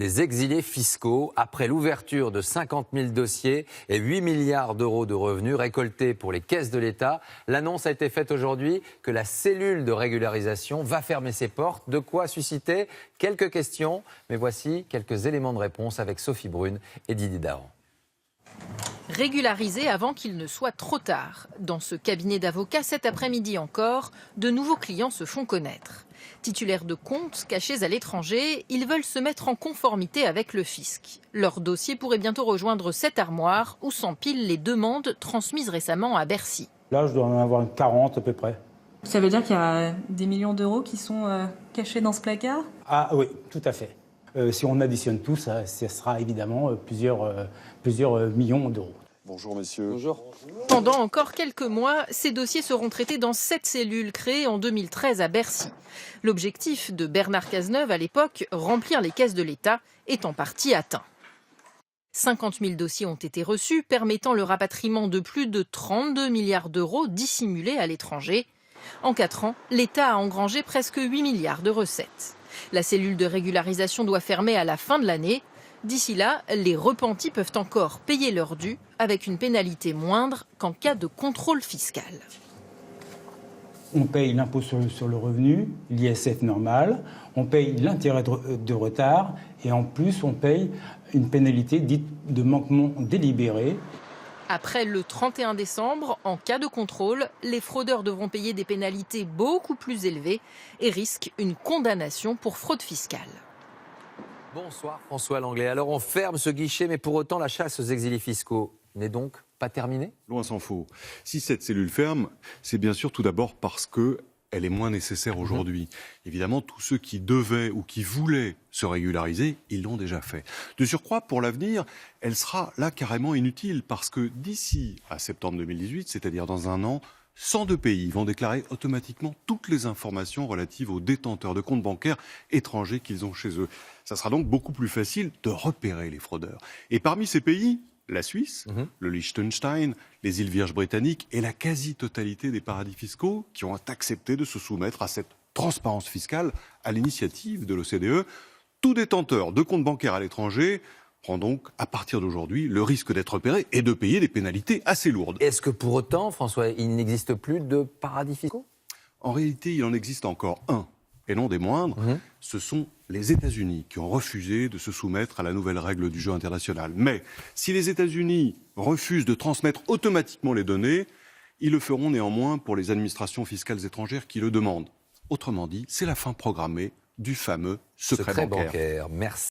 des exilés fiscaux après l'ouverture de 50 000 dossiers et 8 milliards d'euros de revenus récoltés pour les caisses de l'État. L'annonce a été faite aujourd'hui que la cellule de régularisation va fermer ses portes. De quoi susciter quelques questions, mais voici quelques éléments de réponse avec Sophie Brune et Didier Dahan. Régulariser avant qu'il ne soit trop tard. Dans ce cabinet d'avocats, cet après-midi encore, de nouveaux clients se font connaître. Titulaires de comptes cachés à l'étranger, ils veulent se mettre en conformité avec le fisc. Leur dossier pourrait bientôt rejoindre cette armoire où s'empilent les demandes transmises récemment à Bercy. Là, je dois en avoir 40 à peu près. Ça veut dire qu'il y a des millions d'euros qui sont cachés dans ce placard ? Ah oui, tout à fait. Si on additionne tout, ça sera évidemment plusieurs millions d'euros. Bonjour messieurs. Bonjour. Pendant encore quelques mois, ces dossiers seront traités dans 7 cellules créées en 2013 à Bercy. L'objectif de Bernard Cazeneuve à l'époque, remplir les caisses de l'État, est en partie atteint. 50 000 dossiers ont été reçus, permettant le rapatriement de plus de 32 milliards d'euros dissimulés à l'étranger. En 4 ans, l'État a engrangé presque 8 milliards de recettes. La cellule de régularisation doit fermer à la fin de l'année. D'ici là, les repentis peuvent encore payer leur dû avec une pénalité moindre qu'en cas de contrôle fiscal. On paye l'impôt sur le revenu, l'ISF normal, on paye l'intérêt de retard et en plus on paye une pénalité dite de manquement délibéré. Après le 31 décembre, en cas de contrôle, les fraudeurs devront payer des pénalités beaucoup plus élevées et risquent une condamnation pour fraude fiscale. Bonsoir François Langlais. Alors on ferme ce guichet, mais pour autant la chasse aux exilés fiscaux n'est donc pas terminée ? Loin s'en faut. Si cette cellule ferme, c'est bien sûr tout d'abord parce qu'elle est moins nécessaire aujourd'hui. Évidemment, tous ceux qui devaient ou qui voulaient se régulariser, ils l'ont déjà fait. De surcroît, pour l'avenir, elle sera là carrément inutile parce que d'ici à septembre 2018, c'est-à-dire dans un an, 102 pays vont déclarer automatiquement toutes les informations relatives aux détenteurs de comptes bancaires étrangers qu'ils ont chez eux. Ça sera donc beaucoup plus facile de repérer les fraudeurs. Et parmi ces pays, la Suisse, le Liechtenstein, les îles Vierges britanniques et la quasi-totalité des paradis fiscaux qui ont accepté de se soumettre à cette transparence fiscale à l'initiative de l'OCDE. Tout détenteur de comptes bancaires à l'étranger prend donc, à partir d'aujourd'hui, le risque d'être repéré et de payer des pénalités assez lourdes. Est-ce que pour autant, François, il n'existe plus de paradis fiscaux ? En réalité, il en existe encore un, et non des moindres. Ce sont les États-Unis qui ont refusé de se soumettre à la nouvelle règle du jeu international. Mais si les États-Unis refusent de transmettre automatiquement les données, ils le feront néanmoins pour les administrations fiscales étrangères qui le demandent. Autrement dit, c'est la fin programmée du fameux secret bancaire. Merci.